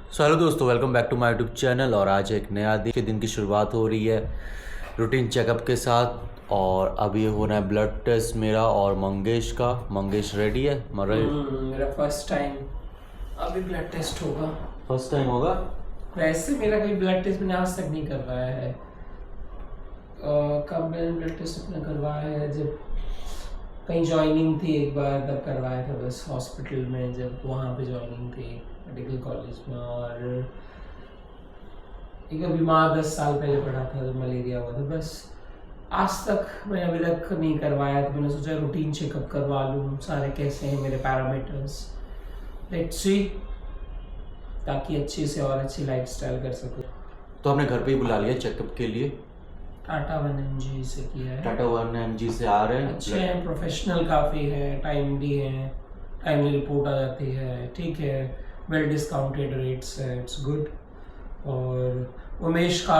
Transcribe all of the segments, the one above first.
Hello दोस्तों, welcome back to my YouTube channel. और आज एक नया दिन की शुरुआत हो रही है रूटीन चेकअप के साथ। और अभी होना है ब्लड टेस्ट मेरा और मंगेश का। मंगेश रेडी है? मेरा फर्स्ट टाइम अभी ब्लड टेस्ट होगा। फर्स्ट टाइम होगा? वैसे मेरा कोई ब्लड टेस्ट मैंने आज तक नहीं करवाया है। कब मैंने ब्लड टेस्ट अपना करवाया है, जब कहीं ज्वाइनिंग थी एक बार, तब करवाया था बस हॉस्पिटल में, जब वहाँ पे ज्वाइनिंग थी मेडिकल कॉलेज में। और एक बीमार 10 साल पहले पड़ा था जब मलेरिया हुआ था। बस आज तक मैंने अभी तक नहीं करवाया, तो मैंने सोचा रूटीन चेकअप करवा लूँ, सारे कैसे हैं मेरे पैरामीटर्स, लेट्स सी, ताकि अच्छे से और अच्छी लाइफस्टाइल कर सकूँ। तो हमने घर पे ही बुला लिया चेकअप के लिए। टाटा 1mg से किया है। टाटा 1mg से आ रहे हैं। अच्छे हैं, प्रोफेशनल काफ़ी है, टाइमली है, टाइमली रिपोर्ट आ जाती है, ठीक है, वेल डिस्काउंटेड रेट्स है, इट्स गुड। और उमेश का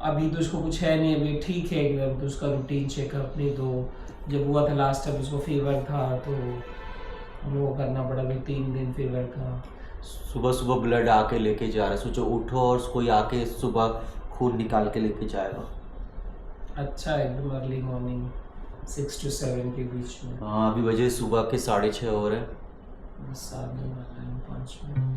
अभी तो उसको कुछ है नहीं, अभी ठीक है एकदम, तो उसका रूटीन चेकअप नहीं, तो जब हुआ था लास्ट टाइम उसको फीवर था, तो हमें वो करना पड़ा, अभी 3 दिन फीवर था। सुबह सुबह ब्लड आके लेके जा रहा है। सोचो उठो और कोई आके सुबह खून निकाल के लेके जाएगा। अच्छा, एकदम अर्ली मॉर्निंग 6 to 7 के बीच में। हाँ, अभी बजे सुबह के 6:30 हो रहे हैं। बस आने वाला है 5 मिनट।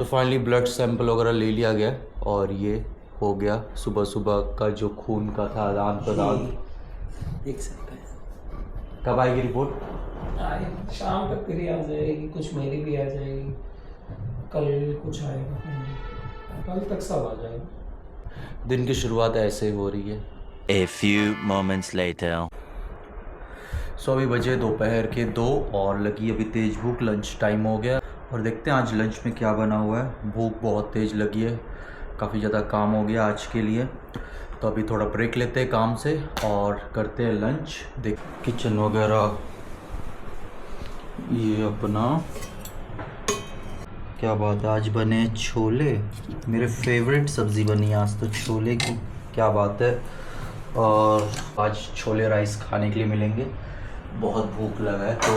तो फाइनली ब्लड सैंपल वगैरह ले लिया गया और ये हो गया सुबह सुबह का जो खून का था आदान प्रदान। देख सकते हैं। कब आएगी रिपोर्ट? शाम तक तेरी आ जाएगी, कुछ मेरी भी आ जाएगी, कल कुछ आएगा, कल तक सब आ जाएगा। दिन की शुरुआत ऐसे ही हो रही है। A few moments later. सो अभी बजे दोपहर के 2 और लगी अभी तेज़ भूख, लंच टाइम हो गया और देखते हैं आज लंच में क्या बना हुआ है। भूख बहुत तेज़ लगी है, काफ़ी ज़्यादा काम हो गया आज के लिए, तो अभी थोड़ा ब्रेक लेते हैं काम से और करते हैं लंच। देख किचन वगैरह ये अपना, क्या बात है, आज बने छोले, मेरे फेवरेट सब्ज़ी बनी आज तो छोले की, क्या बात है। और आज छोले राइस खाने के लिए मिलेंगे, बहुत भूख लगा है तो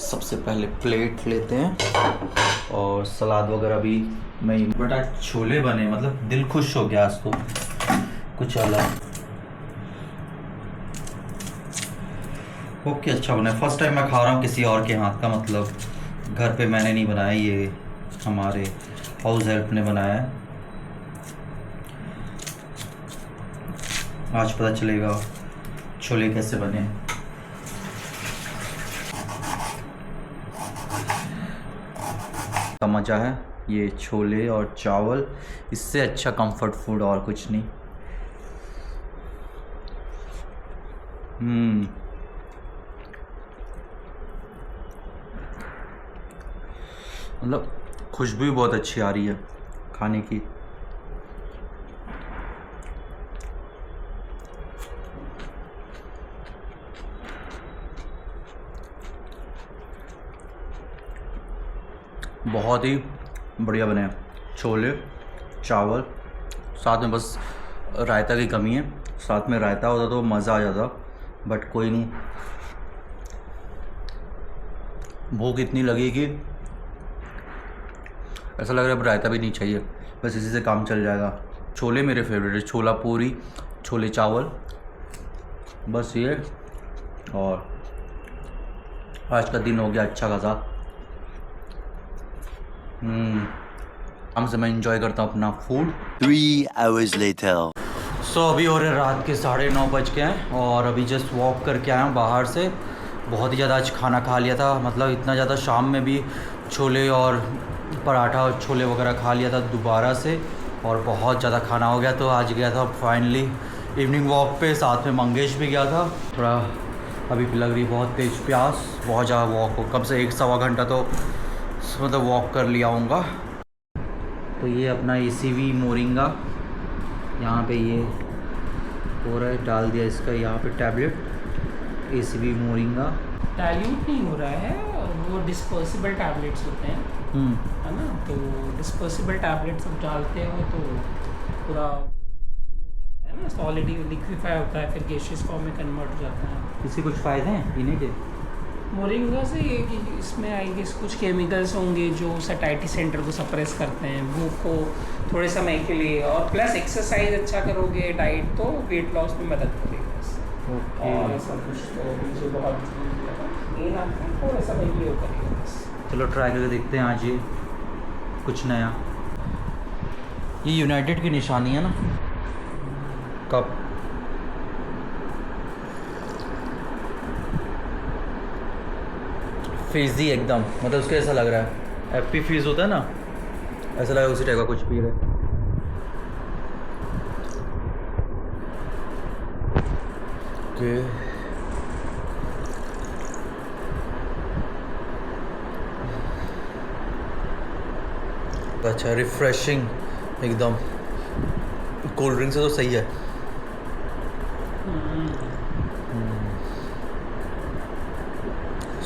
सबसे पहले प्लेट लेते हैं और सलाद वगैरह भी मैं, बट आज छोले बने मतलब दिल खुश हो गया आज तो, कुछ अलग। ओके अच्छा बना, फर्स्ट टाइम मैं खा रहा हूँ किसी और के हाथ का, मतलब घर पे मैंने नहीं बनाया, ये हमारे हाउस हेल्प ने बनाया है। आज पता चलेगा छोले कैसे बने। का मज़ा है ये छोले और चावल, इससे अच्छा कंफर्ट फूड और कुछ नहीं। मतलब खुशबू भी बहुत अच्छी आ रही है खाने की। बहुत ही बढ़िया बने हैं छोले चावल, साथ में बस रायता की कमी है, साथ में रायता होता तो मज़ा आ जाता, बट कोई नहीं। भूख इतनी लगी कि ऐसा लग रहा है अब रायता भी नहीं चाहिए, बस इसी से काम चल जाएगा। छोले मेरे फेवरेट है, छोला पूरी, छोले चावल, बस ये। और आज का दिन हो गया अच्छा खासा। हम से मैं इंजॉय करता हूँ अपना फूड। 3 hours later. सो अभी हो रहे रात के 9:30 बज के हैं और अभी जस्ट वॉक करके आया हूँ बाहर से। बहुत ही ज़्यादा आज खाना खा लिया था, मतलब इतना ज़्यादा, शाम में भी छोले और पराठा और छोले वगैरह खा लिया था दोबारा से, और बहुत ज़्यादा खाना हो गया। तो आज गया था फाइनली इवनिंग वॉक पे, साथ में मंगेश भी गया था। थोड़ा अभी भी लग रही बहुत तेज़ प्यास, बहुत ज़्यादा वॉक हो, कम से 1-1.25 घंटा तो मतलब वॉक कर लिया आऊँगा। तो ये अपना ACV मोरिंगा यहाँ पे ये हो रहा है, डाल दिया इसका यहाँ पे टैबलेट, ACV मोरिंगा। डाइल्यूट नहीं हो रहा है, वो डिस्पर्सिबल टैबलेट्स होते हैं, है ना, तो डिस्पर्सिबल टैबलेट्स अब डालते हो तो पूरा है ना सॉलिड लिक्विफाई होता है, फिर गैसियस फॉर्म में कन्वर्ट हो जाता है। इसके कुछ फ़ायदे हैं पीने के? मोरिंगा से ये कि इसमें आई गेस कुछ केमिकल्स होंगे जो सैटिस्फैक्टी सेंटर को सप्रेस करते हैं, भूख को थोड़े समय के लिए, और प्लस एक्सरसाइज अच्छा करोगे, डाइट, तो वेट लॉस में मदद करेगा। और ऐसा कुछ तो मुझे बहुत ये ना थोड़ा समय के लिए वो करेगा बस। चलो ट्राई करके देखते हैं आज ये कुछ नया। ये यूनाइटेड की निशानी है ना, कप। फिजी एकदम, मतलब उसको ऐसा लग रहा है हैप्पी फीज होता है ना, ऐसा लगा उसी टाइप का कुछ पी रहे। ओके अच्छा, रिफ्रेशिंग एकदम, कोल्ड ड्रिंक से तो सही है।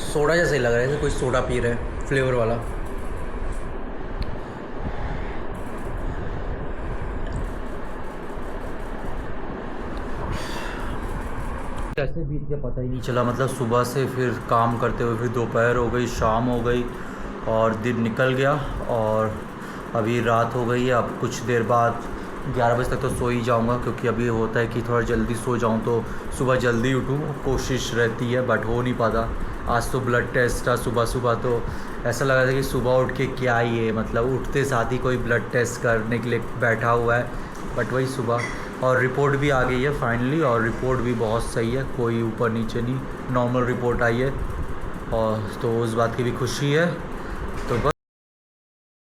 सोडा जैसा ही लग रहा है, जैसे कोई सोडा पी रहे हैं फ्लेवर वाला। कैसे बीत गया पता ही नहीं चला, मतलब सुबह से फिर काम करते हुए फिर दोपहर हो गई, शाम हो गई और दिन निकल गया, और अभी रात हो गई है। अब कुछ देर बाद 11 बजे तक तो सो ही जाऊंगा, क्योंकि अभी होता है कि थोड़ा जल्दी सो जाऊं तो सुबह जल्दी उठूं, कोशिश रहती है बट हो नहीं पाता। आज तो ब्लड टेस्ट था सुबह सुबह, तो ऐसा लगा था कि सुबह उठ के क्या ही है, मतलब उठते साथ ही कोई ब्लड टेस्ट करने के लिए बैठा हुआ है, बट वही सुबह। और रिपोर्ट भी आ गई है फाइनली, और रिपोर्ट भी बहुत सही है, कोई ऊपर नीचे नहीं, नॉर्मल रिपोर्ट आई है, और तो उस बात की भी खुशी है।